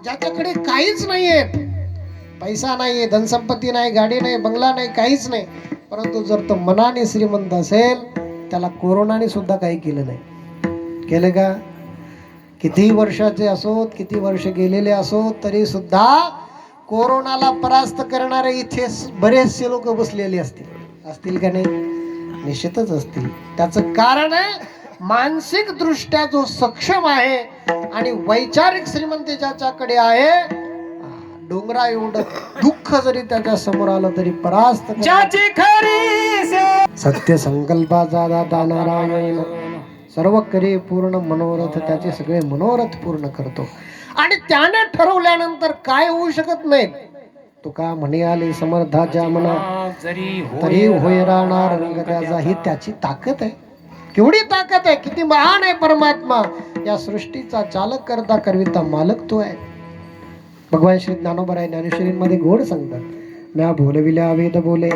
ज्याच्याकडे काहीच नाहीये, पैसा नाहीये, धनसंपत्ती नाही, गाडी नाही, बंगला नाही, काहीच नाही, परंतु जर तो मनाने श्रीमंत असेल त्याला कोरोनाने सुद्धा काही केलं नाही. केलं का? किती वर्षाचे असोत, किती वर्ष गेलेले असोत, तरी सुद्धा कोरोनाला परास्त करणारे इथे बरेचसे लोक बसलेले असतील का नाही? निश्चितच असतील. त्याचं कारण आहे मानसिक दृष्ट्या जो सक्षम आहे आणि वैचारिक श्रीमंती ज्याच्याकडे आहे, डोंगरा एवढं दुःख जरी त्याच्या समोर आलं तरी परास्त ज्याची खरी सत्य संकल्पाचा दाता नारायण सर्व करी पूर्ण मनोरथ, त्याचे सगळे मनोरथ पूर्ण करतो. आणि त्याने ठरवल्यानंतर काय होऊ शकत नाही. तुका म्हणे आले समर्थाच्या मना तरी होय राहणार रंग त्याचा. ही त्याची ताकद आहे. केवढी ताकद आहे, किती महान आहे परमात्मा. या सृष्टीचा चालक करता करविता मालक तो आहे. भगवान श्री ज्ञानोबराय ज्ञानेश्वरीमध्ये गोड सांगतात, म्या बोलविल्या वेद बोले,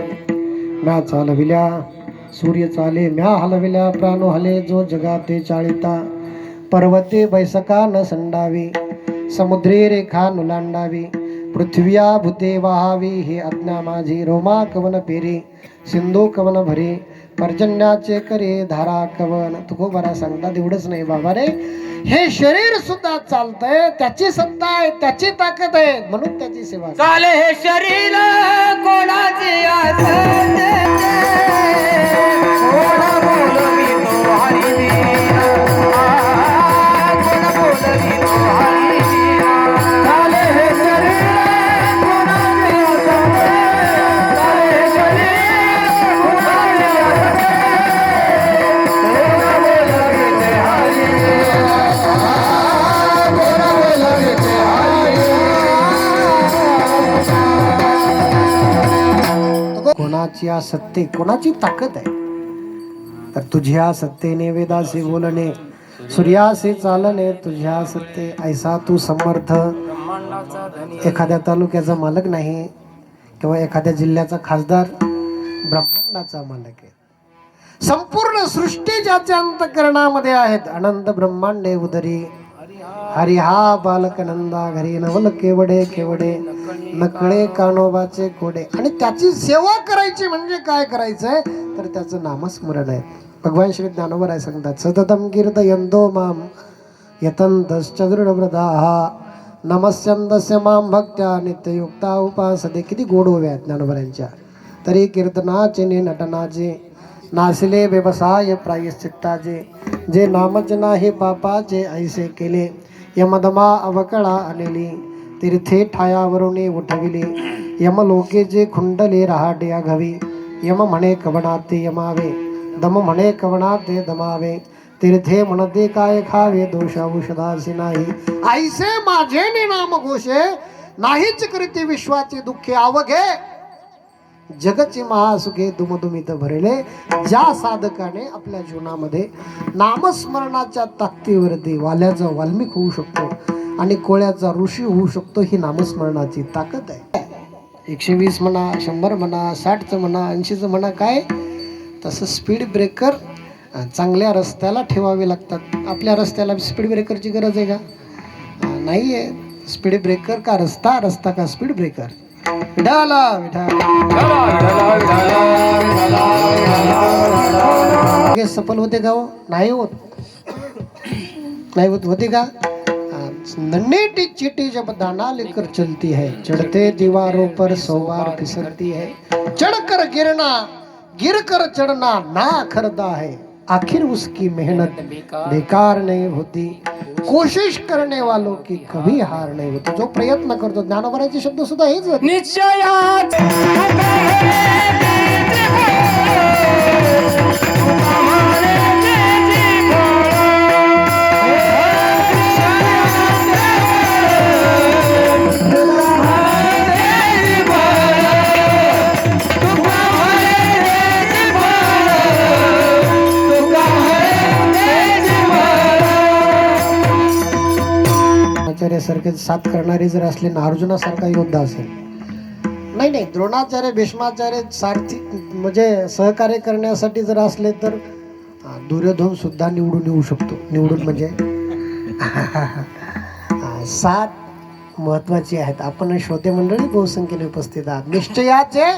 म्या चालविल्या सूर्य चाले, म्या हलविल्या प्राणो हले, जो जगाते चाळिता. पर्वते बैसका न संडावी, समुद्रे रेखा नुलांडावी, पृथ्व्या भूते वाहावी, हे आज्ञा माझी. रोमा कवन पेरी, सिंधू कवन भरे, पर्जन्याचे करे धारा कवन. तुकोबारा सांगतात एवढंच नाही बाबा रे, हे शरीर सुद्धा चालतंय, त्याची सत्ता आहे, त्याची ताकद आहे, म्हणून त्याची सेवा चाले हे शरीर कोणाचे असते, कोण बोलवितो हरिवीरा, कोण बोलवितो हरिवीरा. चाले हे शरीर कोणाचे असते, चाले हे शरीर कोणाचे असते, कोण बोलवितो हरिवीरा, कोण बोलवितो हरिवीरा. कोणाची सत्ते, कोणाची ताकद आहे. तर तुझ्या सत्तेने वेदासे बोलणे, सूर्यासे चालणे, तुझ्या सत्ते ऐसा तू समर्थ. एखाद्या तालुक्याचा मालक नाही किंवा एखाद्या जिल्ह्याचा खासदार, ब्रह्मांडाचा मालक आहे. संपूर्ण सृष्टी ज्याच्या अंतःकरणामध्ये आहेत, अनंत ब्रह्मांडे उदरी. हरी हा बालक नंदा घरी, नवल केवडे केवडे, नकळे कानोबाचे कोडे. आणि त्याची सेवा करायची म्हणजे काय करायचंय, तर त्याचं नामस्मरण आहे. भगवान श्री ज्ञानोबराय सांगतात, सततम कीर्तयन्तो माम यतन्तश्च दृढव्रताः, नमस्यन्दस्य माम भक्त्या नित्ययुक्ता उपासते. किती गोड ओव्या आहेत ज्ञानोबरायांच्या. तरी कीर्तनाचे ने नटनाचे, नासिले व्यवसाय प्रायश्चित्ताचे, जे नामच नाही पापाचे ऐसे केले. यमदमा अवकळा आलेली, तीर्थे ठायावरुणी उठविली. यमलोके जे खुंडले रहाटे आघावी, यम म्हणे कवणाते यमावे, दम म्हणे कवणाते दमावे. तीर्थे म्हणते काय खावे, दोष औषधासी नाही. ऐसे माझे नाम घोषे, नाहीच करीते विश्वाचे दुःखे अवघे. जगचे महासुखे दुमदुमित भरले. ज्या साधकाने आपल्या जीवनामध्ये नामस्मरणाच्या ताकदीवरती वाल्याचा वाल्मिक होऊ शकतो आणि कोळ्याचा ऋषी होऊ शकतो, ही नामस्मरणाची ताकद आहे. 120 म्हणा, 100 म्हणा, 60चं म्हणा, 80चं म्हणा, काय तसं स्पीड ब्रेकर चांगल्या रस्त्याला ठेवावे लागतात. आपल्या रस्त्याला स्पीड ब्रेकरची गरज आहे का? नाही आहे. स्पीड ब्रेकर का रस्ता, रस्ता का स्पीड ब्रेकर. विठाला सफल होते का हो? नाही होत. नाही होत. होते का? नन्ही चीटी जब दाना लेकर चलती है, चढ़ते दीवारों पर 100 बार फिसलती है. चढ़कर गिरना, गिर कर चढ़ना ना खरदा है, आखिर उसकी मेहनत बेकार नहीं होती. कोशिश करने वालों की कभी हार नहीं होती. जो प्रयत्न करतो, ज्ञानोबरायचे शब्द सुद्धा हेच आहेत. निश्चयात सारखे साथ करणारे जर असले ना, अर्जुनासारखा योद्धा असेल. नाही, द्रोणाचार्य, भीष्माचार्य सारथी म्हणजे सहकार्य करण्यासाठी जर असले तर दुर्योधन सुद्धा निवडून येऊ शकतो. निवडून म्हणजे साथ महत्वाची आहेत. आपण श्रोते मंडळी बहुसंख्येने उपस्थित आहात. निश्चयाचे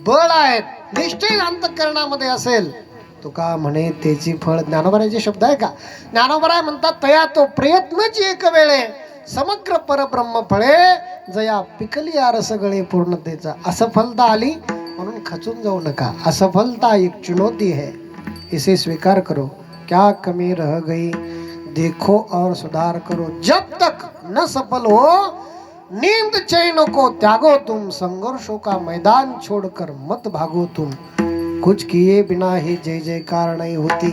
बळ आहेत. निश्चय अंतःकरणामध्ये असेल तुका म्हणे त्याची फळ. ज्ञानोबराचे शब्द आहे का? ज्ञानोबराय म्हणतात तया तो प्रयत्नची एक वेळे समग्र परब्रह्म फळे जया पिकली आरस गळे पूर्णतेचा. असफलता आली म्हणून खचून जाऊ नका. असफलता एक चुनौती है, इसे स्वीकार करो. क्या कमी रह गई देखो और सुधार करो. जब तक न सफल हो नींद चैन को त्यागो तुम. संघर्षों का मैदान छोड़कर मत भागो तुम. कुछ किए बिना ही जय जयकार नहीं होती.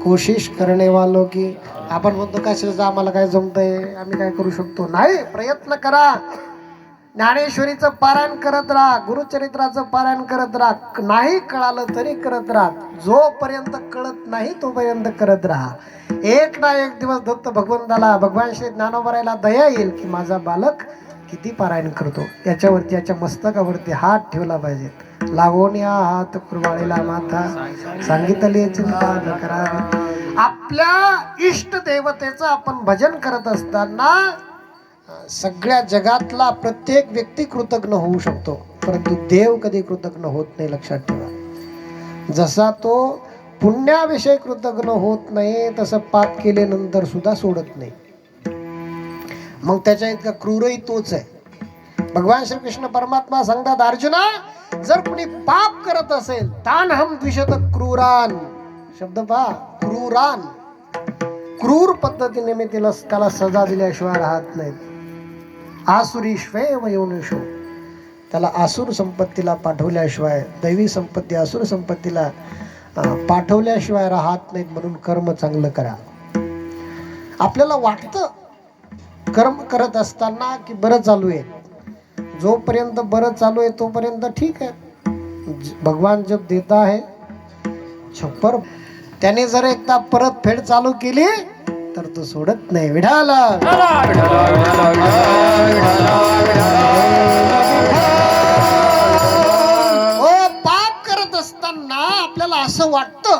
कोशिश करने वालों की. आपण म्हणतो कशाचं आम्हाला काय जमतंय, आम्ही काय करू शकतो. नाही, प्रयत्न करा. ज्ञानेश्वरीचं पारायण करत राहा, गुरुचरित्राचं पारायण करत राहा. नाही कळालं तरी करत राहा. जोपर्यंत कळत नाही तोपर्यंत करत राहा. एक ना एक दिवस दत्त भगवंताला, भगवान श्री ज्ञानोबरायला दया येईल की माझा बालक किती पारायण करतो. याच्यावरती, याच्या मस्तकावरती हात ठेवला पाहिजे. लागून या हात कुरवाळीला माथा सांगितले चिंता न करावी. आपल्या इष्ट देवतेचं आपण भजन करत असताना सगळ्या जगातला प्रत्येक व्यक्ती कृतज्ञ होऊ शकतो, परंतु देव कधी कृतज्ञ होत नाही. लक्षात ठेवा. जसा तो पुण्याविषयी कृतज्ञ होत नाही तसं पाप केल्यानंतर सुद्धा सोडत नाही. मग त्याच्या इतका क्रूरही तोच आहे. भगवान श्रीकृष्ण परमात्मा सांगतात अर्जुना, जर कुणी पाप करत असेल तान हम द्विषत क्रूरान. शब्द पहा, क्रूरान. क्रूर पद्धतीने मी त्याला सजा दिल्याशिवाय राहत नाहीत. आसुरी श्वेव योनिषो. त्याला आसुर संपत्तीला पाठवल्याशिवाय, दैवी संपत्ती आसुर संपत्तीला पाठवल्याशिवाय राहत नाहीत. म्हणून कर्म चांगलं करा. आपल्याला वाटतं कर्म करत असताना की बरं चालू आहे. जोपर्यंत बरं चालू आहे तोपर्यंत ठीक आहे. भगवान जब देता है छप्पर. त्याने जर एकदा परत फेड चालू केली तर तो सोडत नाही. विठाला पाप करत असताना आपल्याला असं वाटतं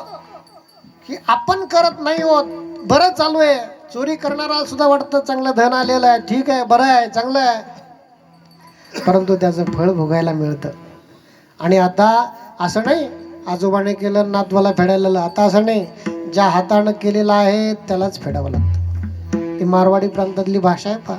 की आपण करत नाही होत, बरं चालू आहे. चोरी करणारा सुद्धा वाटतं चांगलं धन आलेलं आहे, ठीक आहे, बरं आहे, चांगलं आहे. परंतु त्याचं फळ भोगायला मिळतं. आणि आता असं नाही आजोबाने केलं नातवाला फेडायला. आता असं नाही, ज्या हातानं केलेलं आहे त्यालाच फेडावं लागतं. ती मारवाडी प्रांतातली भाषा आहे पहा.